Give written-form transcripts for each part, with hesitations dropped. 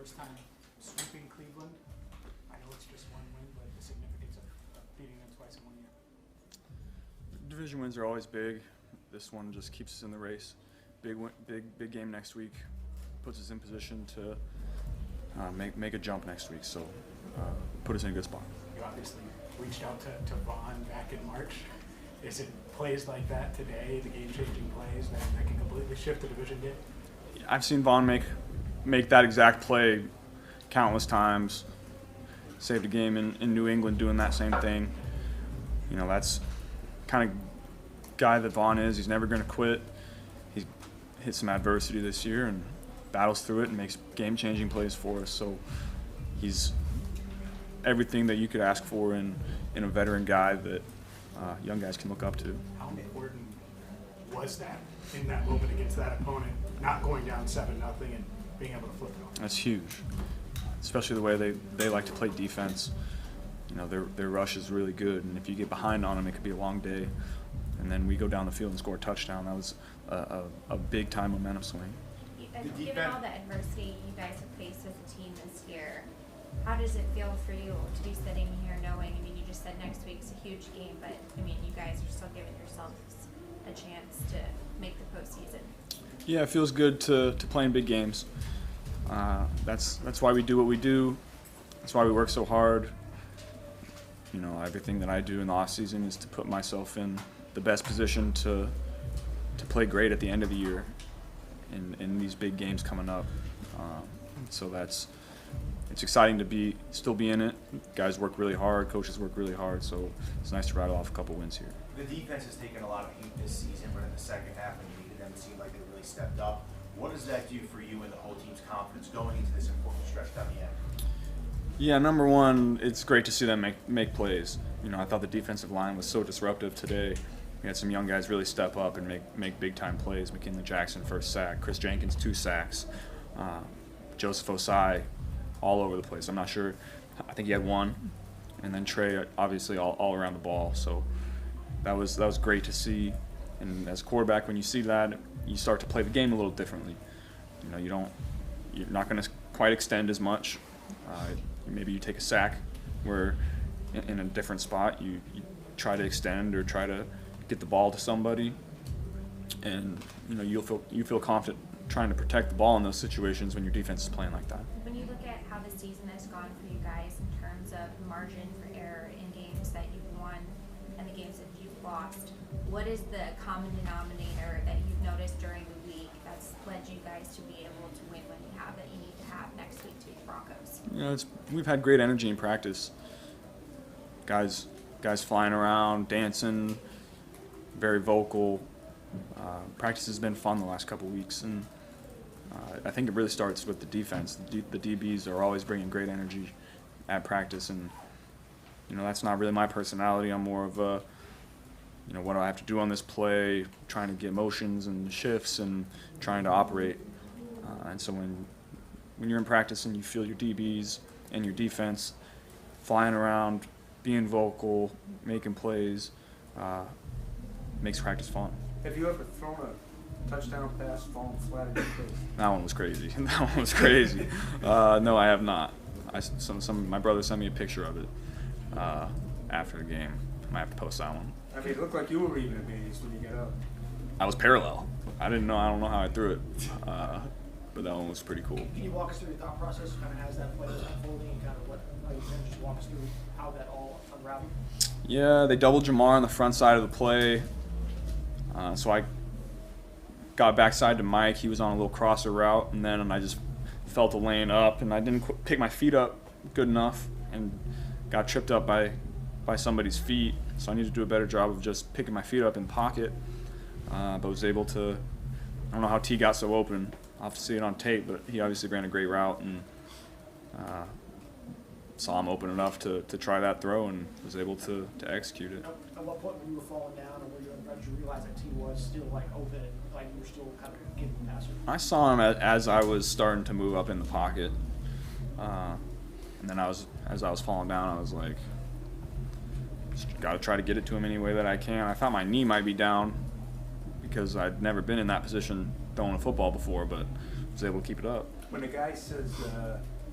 First time sweeping Cleveland. I know it's just one win, but the significance of beating them twice in 1 year. Division wins are always big. This one just keeps us in the race. Big game next week. Puts us in position to make a jump next week. So put us in a good spot. You obviously reached out to Vaughn back in March. Is it plays like that today, the game-changing plays that can completely shift the division game? I've seen Vaughn make that exact play countless times. Saved a game in New England doing that same thing. You know, that's kind of guy that Vaughn is. He's never going to quit. He's hit some adversity this year and battles through it and makes game-changing plays for us. So he's everything that you could ask for in a veteran guy that young guys can look up to. How important was that in that moment against that opponent, not going down 7-0 and being able to flip it on? That's huge, especially the way they like to play defense. You know, their rush is really good, and if you get behind on them, it could be a long day. And then we go down the field and score a touchdown. That was a big-time momentum swing. Given all the adversity you guys have faced as a team this year, how does it feel for you to be sitting here knowing, I mean, you just said next week's a huge game, but, I mean, you guys are still giving yourselves a chance to make the postseason? Yeah, it feels good to play in big games. That's why we do what we do. That's why we work so hard. You know, everything that I do in the off season is to put myself in the best position to play great at the end of the year in these big games coming up. So it's exciting to still be in it. Guys work really hard, coaches work really hard, so it's nice to rattle off a couple wins here. The defense has taken a lot of heat this season, but in the second half when you needed them, it seemed like they really stepped up. What does that do for you and the whole team's confidence going into this important stretch down the end? Yeah, number one, it's great to see them make plays. You know, I thought the defensive line was so disruptive today. We had some young guys really step up and make big-time plays. McKinley Jackson, first sack. Chris Jenkins, 2 sacks. Joseph Osai, all over the place. I'm not sure. I think he had 1. And then Trey, obviously, all around the ball. So that was great to see. And as a quarterback, when you see that, you start to play the game a little differently. You know, you're not going to quite extend as much. Maybe you take a sack where in a different spot you try to extend or try to get the ball to somebody, and you know you feel confident trying to protect the ball in those situations when your defense is playing like that. When you look at how the season has gone for you guys in terms of margin for error in games that you've won and the games that you've lost, what is the common denominator that you've noticed during the week that's led you guys to be able to win when you have that you need to have next week to beat the Broncos? You know, we've had great energy in practice. Guys flying around, dancing, very vocal. Practice has been fun the last couple of weeks, and I think it really starts with the defense. The DBs are always bringing great energy at practice, and you know that's not really my personality. I'm more of a, you know, what do I have to do on this play, trying to get motions and shifts and trying to operate. And so when you're in practice and you feel your DBs and your defense flying around, being vocal, making plays, makes practice fun. Have you ever thrown a touchdown pass falling flat in your face? That one was crazy. That one was crazy. No, I have not. My brother sent me a picture of it after the game. I might have to post that one. I mean, it looked like you were even amazed when you got up. I was parallel. I don't know how I threw it, but that one was pretty cool. Can you walk us through your thought process, kind of as that play was unfolding, and kind of what, like, just walk us through how that all unraveled? Yeah, they doubled Jamar on the front side of the play, so I got backside to Mike. He was on a little crosser route, and then I just felt the lane up, and I didn't pick my feet up good enough, and got tripped up by somebody's feet. So I need to do a better job of just picking my feet up in pocket, but was able to. I don't know how T got so open. I'll have to see it on tape, but he obviously ran a great route and saw him open enough to try that throw and was able to execute it. At what point when you were falling down or when you were in front, did you realize that T was still like open and like you were still kind of getting the passer? I saw him as I was starting to move up in the pocket, and then as I was falling down, I was like, got to try to get it to him any way that I can. I thought my knee might be down because I'd never been in that position throwing a football before, but was able to keep it up. When the guy says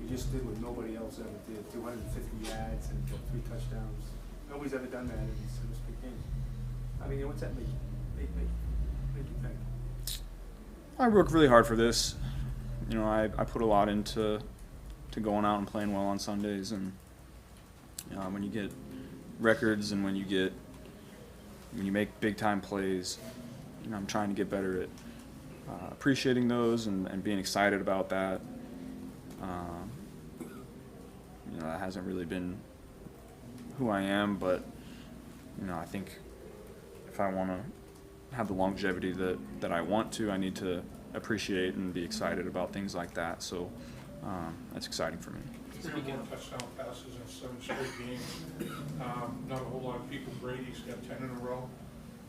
you just did what nobody else ever did, 250 yards and 3 touchdowns, nobody's ever done that in this big game. I mean, what's that make you think? I work really hard for this. You know, I put a lot into going out and playing well on Sundays, and when you get records and when you make big time plays, you know, I'm trying to get better at appreciating those and being excited about that. You know, that hasn't really been who I am, but you know, I think if I want to have the longevity that I want to, I need to appreciate and be excited about things like that. So that's exciting for me. Speaking of touchdown passes in 7 straight games, not a whole lot of people. Brady's got 10 in a row.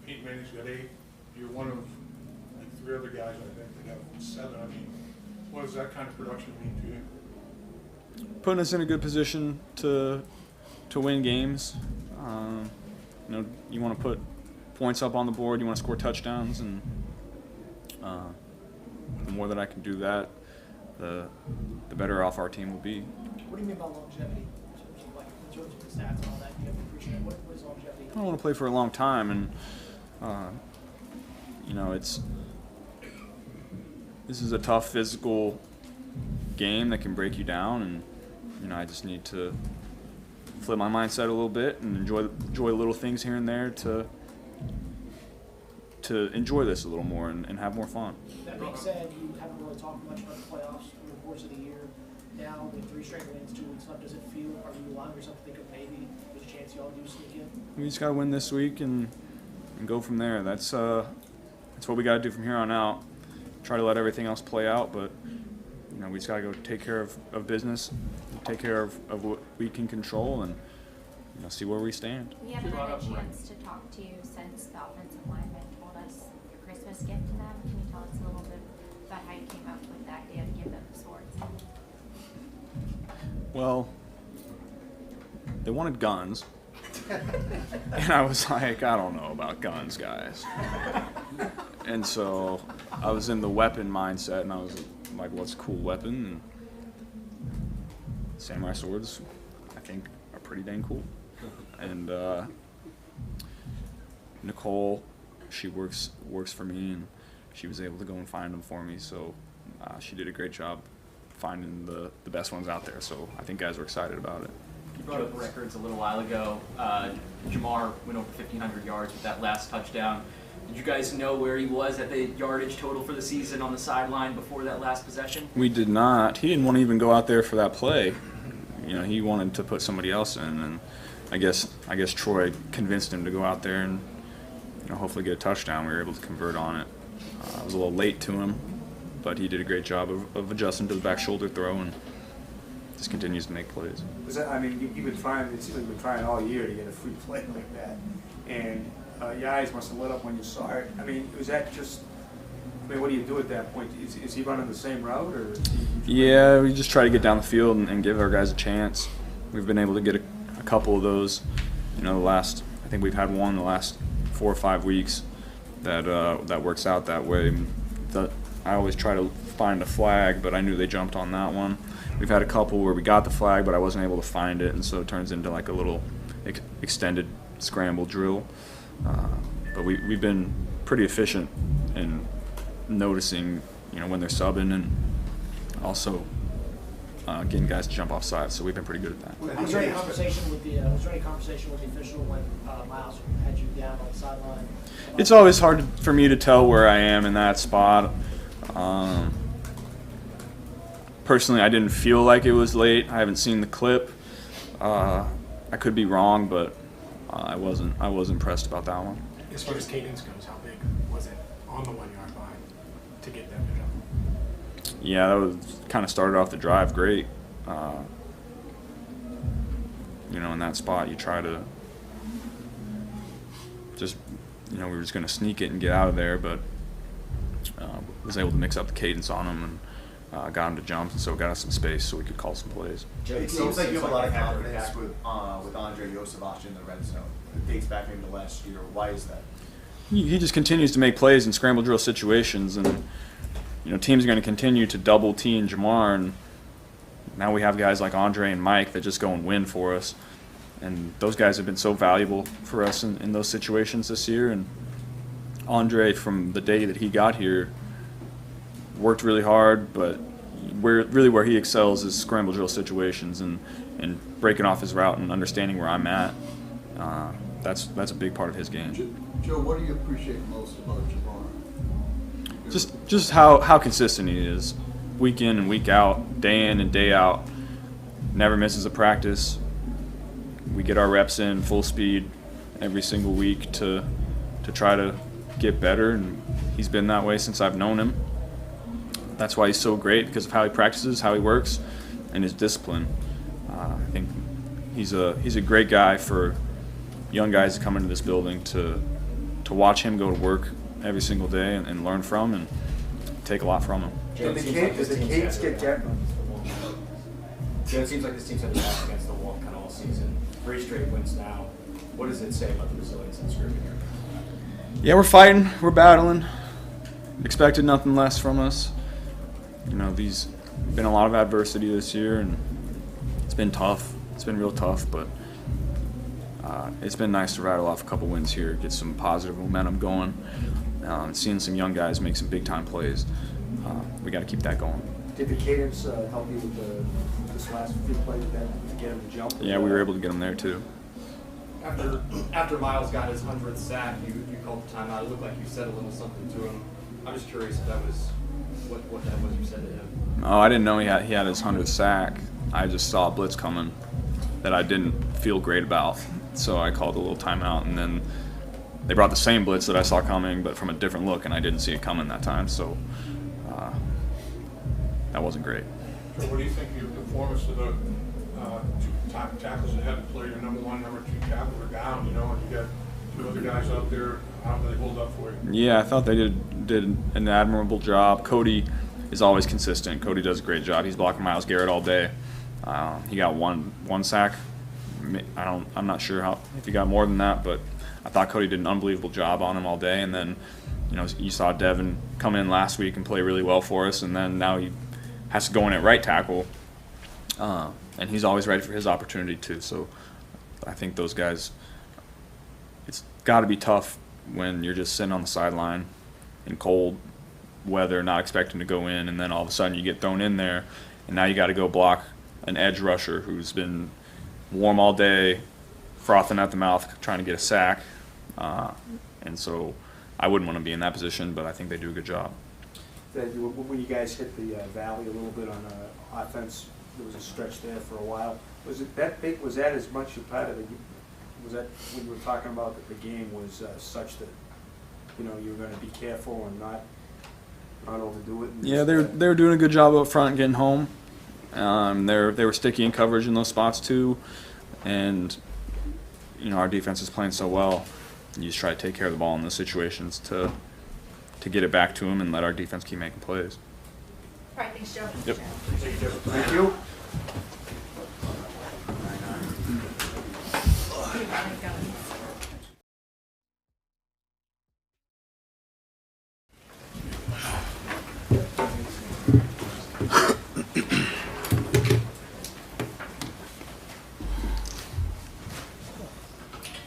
Pete Manning's got 8. You're one of like 3 other guys, I think, that have 7. I mean, what does that kind of production mean to you? Putting us in a good position to win games. You know, you want to put points up on the board. You want to score touchdowns, and the more that I can do that, the better off our team will be. What do you mean by longevity? In terms of the stats and all that, you have to appreciate what is longevity? I want to play for a long time, and you know, this is a tough physical game that can break you down, and you know, I just need to flip my mindset a little bit and enjoy little things here and there to enjoy this a little more and have more fun. That being said, you haven't really talked much about the playoffs over the course of the year. Now, with 3 straight wins, 2 weeks left, does it feel, are you allowing yourself to think of maybe there's a chance y'all do sneak in? We just got to win this week and go from there. That's what we got to do from here on out. Try to let everything else play out, but you know, we just got to go take care of business, take care of what we can control, and you know, see where we stand. We haven't had a chance to talk to you since the offensive lineman told us your Christmas gift to them. Can you tell us a little bit about how you came up with that idea to give them the swords? Well, they wanted guns, and I was like, I don't know about guns, guys. And so I was in the weapon mindset, and I was like, what's a cool weapon? And samurai swords, I think, are pretty dang cool. And Nicole, she works for me, and she was able to go and find them for me. So she did a great job finding the best ones out there. So I think guys were excited about it. You brought up records a little while ago. Jamar went over 1,500 yards with that last touchdown. Did you guys know where he was at the yardage total for the season on the sideline before that last possession? We did not. He didn't want to even go out there for that play. You know, he wanted to put somebody else in, and I guess Troy convinced him to go out there and, you know, hopefully get a touchdown. We were able to convert on it. I was a little late to him, but he did a great job of adjusting to the back shoulder throw and just continues to make plays. Was that, I mean, you've been trying. It seems like you've been trying all year to get a free play like that, and your eyes must have lit up when you saw it. I mean, was that just? I mean, what do you do at that point? Is he running the same route, or? Yeah, we just try to get down the field and give our guys a chance. We've been able to get a couple of those. You know, I think we've had one the last 4 or 5 weeks that works out that way. I always try to find a flag, but I knew they jumped on that one. We've had a couple where we got the flag, but I wasn't able to find it, and so it turns into like a little extended scramble drill. But we've been pretty efficient in noticing, you know, when they're subbing and also getting guys to jump off sides. So we've been pretty good at that. Was there any conversation with the official when Miles had you down on the sideline? It's always hard for me to tell where I am in that spot. Personally, I didn't feel like it was late. I haven't seen the clip. I could be wrong, but I was impressed about that one. As far as cadence goes, how big was it on the 1 yard line to get them to jump? Yeah, that was kind of started off the drive great. You know, in that spot, you try to just, you know, we were just going to sneak it and get out of there, but was able to mix up the cadence on them and got him to jump, and so it got us some space so we could call some plays. It seems like you have a lot of confidence with Andre Yosevach in the red zone. It dates back into last year. Why is that? He just continues to make plays in scramble drill situations, and teams are going to continue to double team Jamar, and now we have guys like Andre and Mike that just go and win for us. And those guys have been so valuable for us in those situations this year. And Andre, from the day that he got here, worked really hard, but where he excels is scramble drill situations and breaking off his route and understanding where I'm at. That's a big part of his game. Joe, what do you appreciate most about Jamar? Just how consistent he is, week in and week out, day in and day out. Never misses a practice. We get our reps in full speed every single week to try to get better, and he's been that way since I've known him. That's why he's so great, because of how he practices, how he works, and his discipline. I think he's a great guy for young guys to come into this building to watch him go to work every single day and learn from and take a lot from him. Did the Canes get Jack? Joe, it seems like this team's had a back against the wall kind of all season. 3 straight wins now. What does it say about the resilience and scrimmage here? Yeah, we're fighting, we're battling. Expected nothing less from us. These been a lot of adversity this year, and it's been tough. It's been real tough, but it's been nice to rattle off a couple wins here, get some positive momentum going, seeing some young guys make some big-time plays. We got to keep that going. Did the cadence help you with this last few plays to get him to jump? Yeah, we were able to get him there too. After Miles got his 100th sack, you called the timeout. It looked like you said a little something to him. I'm just curious if that was what that was you said to him. Oh, I didn't know he had his 100th sack. I just saw a blitz coming that I didn't feel great about, so I called a little timeout, and then they brought the same blitz that I saw coming, but from a different look, and I didn't see it coming that time, so that wasn't great. So what do you think of your performance of the 2 top tackles that had to play? Your number 1, number 2 tackle are down, and you got 2 other guys out there. How do they hold up for you? Yeah, I thought they did an admirable job. Cody is always consistent. Cody does a great job. He's blocking Myles Garrett all day. He got one sack. I'm not sure if he got more than that, but I thought Cody did an unbelievable job on him all day. And then, you saw Devin come in last week and play really well for us, and then now he has to go in at right tackle, and he's always ready for his opportunity too. So I think those guys, it's got to be tough when you're just sitting on the sideline in cold weather, not expecting to go in, and then all of a sudden you get thrown in there, and now you got to go block an edge rusher who's been warm all day, frothing at the mouth, trying to get a sack. And so I wouldn't want to be in that position, but I think they do a good job. When you guys hit the valley a little bit on offense, there was a stretch there for a while. Was it that big? Was that as much a part of it? Was that when you were talking about that the game was such that you were going to be careful and not overdo it? Yeah, they were doing a good job up front getting home. They were sticky in coverage in those spots too, and our defense is playing so well. You just try to take care of the ball in those situations to get it back to them and let our defense keep making plays. All right, thanks, Joe. Yep. Thank you.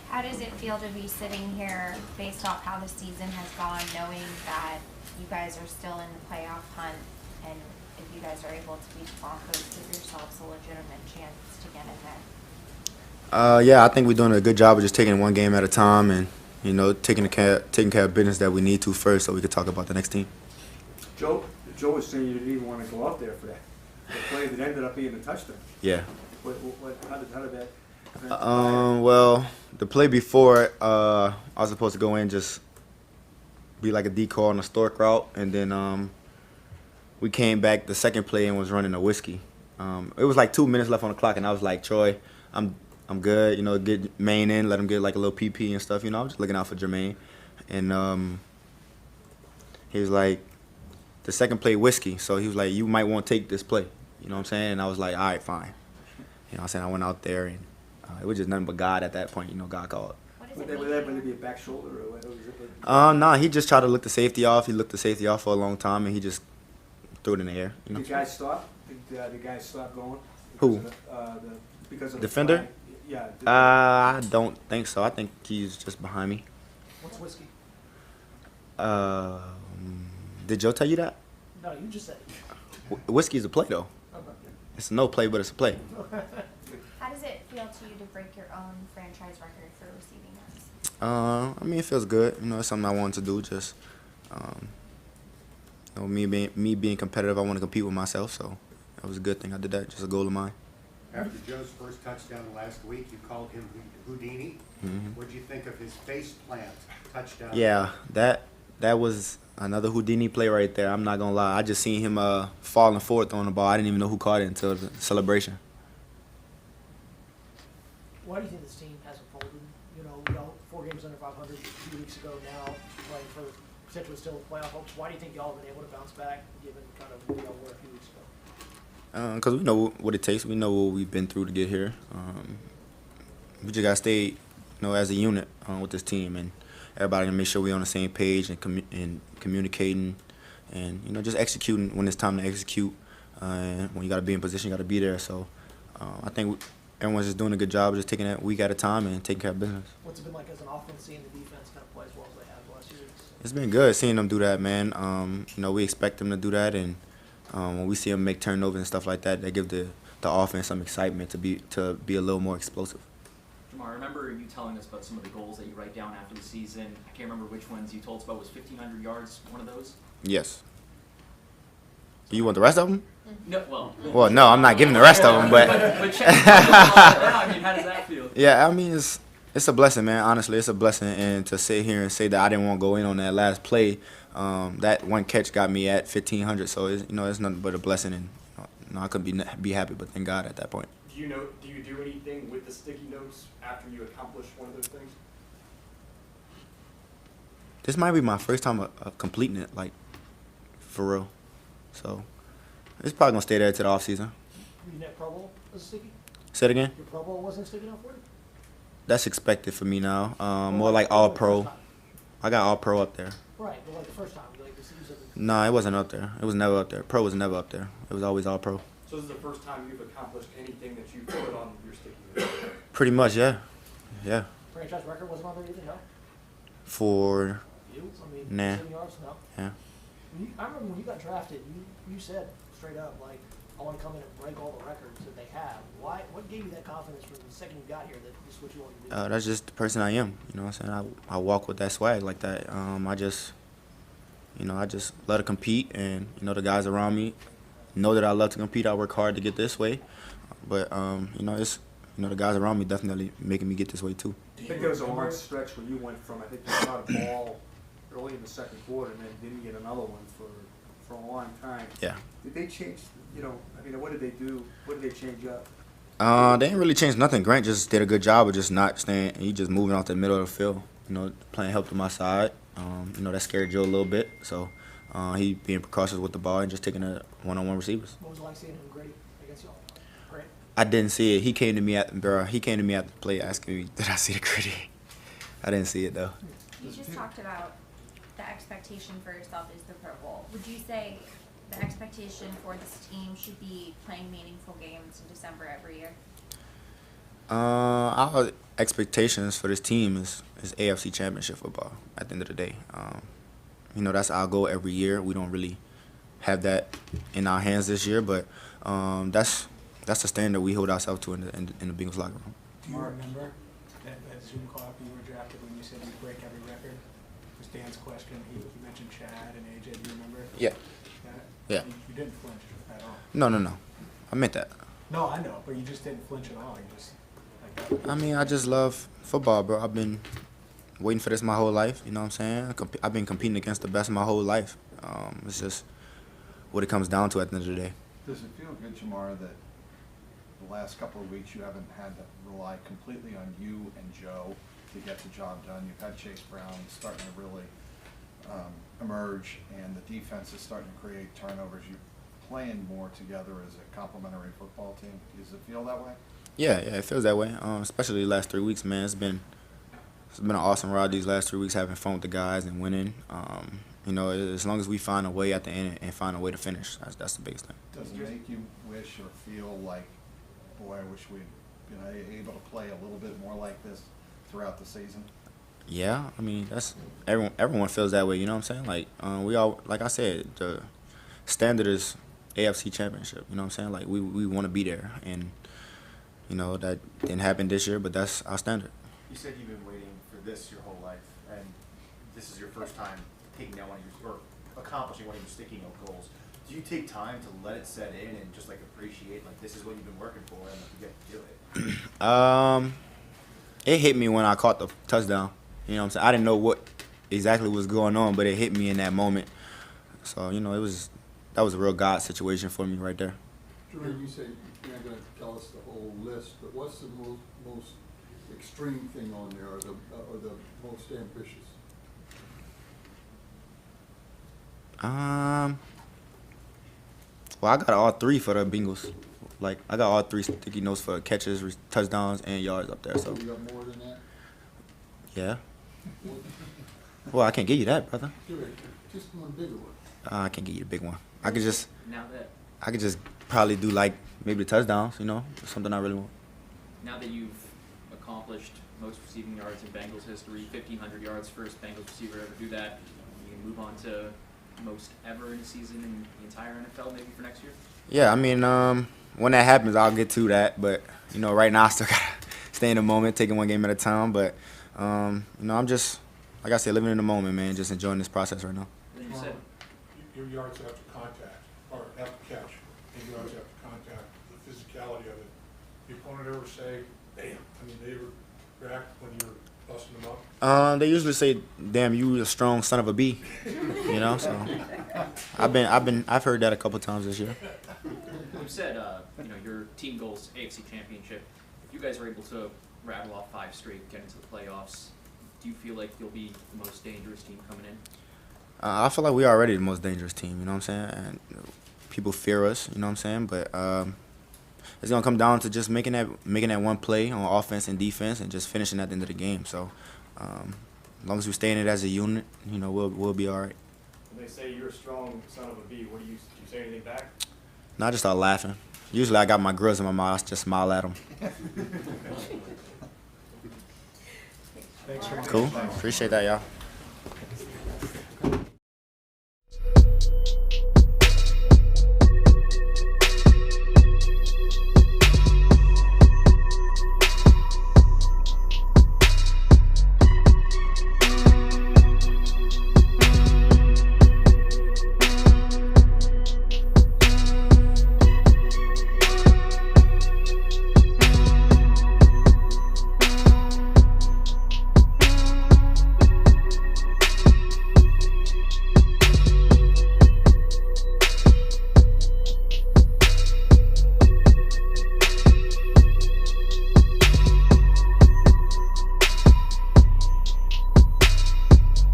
How does it feel to be sitting here based off how the season has gone, knowing that you guys are still in the playoff hunt, and if you guys are able to beat the Broncos, give yourselves a legitimate chance to get in there? Yeah, I think we're doing a good job of just taking one game at a time and, taking care of business that we need to first so we can talk about the next team. Joe was saying you didn't even want to go out there for that. The play that ended up being a touchdown. Yeah. How did that? Well, the play before, I was supposed to go in just be like a decoy on a stork route, and then we came back the second play and was running a whiskey. It was like 2 minutes left on the clock, and I was like, Troy, I'm good, get Maine in, let him get like a little PP and stuff, I was just looking out for Jermaine. And he was like, the second play, whiskey, so he was like, you might want to take this play, you know what I'm saying? And I was like, all right, fine. I went out there, and it was just nothing but God at that point, God called. Would that be a back shoulder, or what was it? Nah, he just tried to look the safety off. He looked the safety off for a long time, and he just threw it in the air. You know. Did guys stop? Did the guys stop going? Who? Because of Defender? The flag? Yeah. I don't think so. I think he's just behind me. What's whiskey? Did Joe tell you that? No, you just said it. Whiskey's a play though. Okay. It's no play, but it's a play. How does it feel to you to break your own franchise record for receiving yards? I mean, it feels good. You know, it's something I wanted to do. Just, you know, me being competitive, I want to compete with myself. So that was a good thing. I did that. Just a goal of mine. After Joe's first touchdown last week, you called him Houdini. Mhm. What did you think of his face plant touchdown? Yeah, that was another Houdini play right there. I'm not gonna lie. I just seen him falling forward throwing the ball. I didn't even know who caught it until the celebration. Why do you think this team hasn't folded? You know, we all 4 games under 500 a few weeks ago now, playing for potentially still playoff hopes. Why do you think y'all have been able to bounce back, given kind of who y'all were a few weeks ago? Because we know what it takes. We know what we've been through to get here. We just gotta stay, you know, as a unit with this team, and everybody can make sure we're on the same page and communicating, and you know, just executing when it's time to execute. And when you gotta be in position, you gotta be there. So I think everyone's just doing a good job, just taking it week at a time and taking care of business. What's it been like as an offense seeing the defense kind of play as well as they have the last few weeks? It's been good seeing them do that, man. You know, we expect them to do that, and when we see them make turnovers and stuff like that, they give the offense some excitement to be a little more explosive. Jamar, I remember you telling us about some of the goals that you write down after the season. I can't remember which ones you told us about. Was 1,500 yards one of those? Yes. You want the rest of them? No, well. Well, no, I'm not giving the rest of them, but. But check I mean, how does that feel? Yeah, I mean, it's a blessing, man. Honestly, it's a blessing, and to sit here and say that I didn't want to go in on that last play, that one catch got me at 1,500. So it's, you know, it's nothing but a blessing, and you know, I couldn't be happy, but thank God at that point. Do you do anything with the sticky notes after you accomplish one of those things? This might be my first time completing it, like, for real. So it's probably gonna stay there to the off season. Your net Pro Bowl was sticky? Say it again. Your Pro Bowl wasn't sticky enough for you? That's expected for me now. More Well, like the all first pro. time. I got all pro up there. Right, but like the first time, like this season. No, it wasn't up there. It was never up there. Pro was never up there. It was always all pro. So this is the first time you've accomplished anything that you put on your sticky notes? Pretty much, yeah. Yeah. Franchise record wasn't on there either, no? For You? I mean, Nah. 7 yards? No. yeah. I remember when you got drafted, you said straight up, like, I want to come in and break all the records that they have. Why? What gave you that confidence from the second you got here that this is what you wanted to do? That's just the person I am. You know what I'm saying? I walk with that swag like that. I just love to compete, and you know, the guys around me know that I love to compete. I work hard to get this way, but you know, the guys around me definitely making me get this way too. I think there was a long stretch where you went from, I think you caught a ball early in the second quarter and then didn't get another one for a long time. Yeah. Did they change, you know, I mean, what did they do? What did they change up? They didn't really change nothing. Grant just did a good job of just not staying. He just moving out the middle of the field. You know, playing help to my side. You know, that scared Joe a little bit. So he being precautious with the ball and just taking a one-on-one receivers. What was it like seeing him great against y'all? Great. I didn't see it. He came to me at the play asking me, did I see the gritty? I didn't see it though. You just talked about the expectation for yourself is the Pro Bowl. Would you say the expectation for this team should be playing meaningful games in December every year? Our expectations for this team is AFC Championship football at the end of the day. You know, that's our goal every year. We don't really have that in our hands this year, but that's the standard we hold ourselves to in the Bengals locker room. Do you remember that Zoom call after you were drafted when you said you'd break every record? Was Dan's question. He mentioned Chad and AJ. Do you remember? Yeah. Yeah. You didn't flinch at all. No. I meant that. No, I know, but you just didn't flinch at all. You just like that. I mean, I just love football, bro. I've been waiting for this my whole life. You know what I'm saying? I've been competing against the best my whole life. It's just what it comes down to at the end of the day. Does it feel good, Jamar, that the last couple of weeks you haven't had to rely completely on you and Joe to get the job done? You've had Chase Brown starting to really emerge, and the defense is starting to create turnovers. You're playing more together as a complementary football team. Does it feel that way? Yeah, it feels that way. Especially the last 3 weeks, man. It's been an awesome ride these last 3 weeks, having fun with the guys and winning. you know, as long as we find a way at the end and find a way to finish, that's the biggest thing. Does it make you wish or feel like, boy, I wish we'd been able to play a little bit more like this throughout the season? Yeah, I mean that's everyone feels that way. You know what I'm saying? Like we all, like I said, the standard is AFC Championship. You know what I'm saying? Like we want to be there, and you know that didn't happen this year, but that's our standard. You said you've been waiting for this your whole life, and this is your first time taking down one of your, or accomplishing one of your sticky note goals. Do you take time to let it set in and just like appreciate, like this is what you've been working for, and you get to do it? It hit me when I caught the touchdown. You know what I'm saying? I didn't know what exactly was going on, but it hit me in that moment. So, you know, that was a real God situation for me right there. Jermaine, you say you're not going to tell us the whole list, but what's the most extreme thing on there, or the most ambitious? Well, I got all 3 for the Bengals. Like, I got all 3 sticky notes for catches, touchdowns, and yards up there. So, You got more than that? yeah. Well, I can't give you that, brother. Give it, just one bigger one. I can't give you the big one. I could just Now that probably do like maybe the touchdowns. You know, something I really want. now that you've accomplished most receiving yards in Bengals history, 1,500 yards, first Bengals receiver to ever do that, you can move on to most ever in a season in the entire NFL, maybe for next year. Yeah, I mean, when that happens, I'll get to that. But you know, right now I still gotta stay in the moment, taking one game at a time. But you know, I'm just, like I said, living in the moment, man. Just enjoying this process right now. And then you said, Your yards after contact, or after catch, and yards after contact, the physicality of it. The opponent ever say, damn, I mean, they ever react when you're busting them up? They usually say, "Damn, you a strong son of a B," you know. So I've heard that a couple times this year. you said, you know, your team goals, AFC Championship. If you guys are able to rattle off 5 straight, get into the playoffs, do you feel like you'll be the most dangerous team coming in? I feel like we're already the most dangerous team. You know what I'm saying? And people fear us. You know what I'm saying? But it's gonna come down to just making that one play on offense and defense, and just finishing at the end of the game. So as long as we stay in it as a unit, you know, we'll be all right. When they say you're a strong son of a B, do you say anything back? No, I just start laughing. Usually I got my grills in my mouth. I just smile at them. Thanks for Cool. Appreciate that, y'all.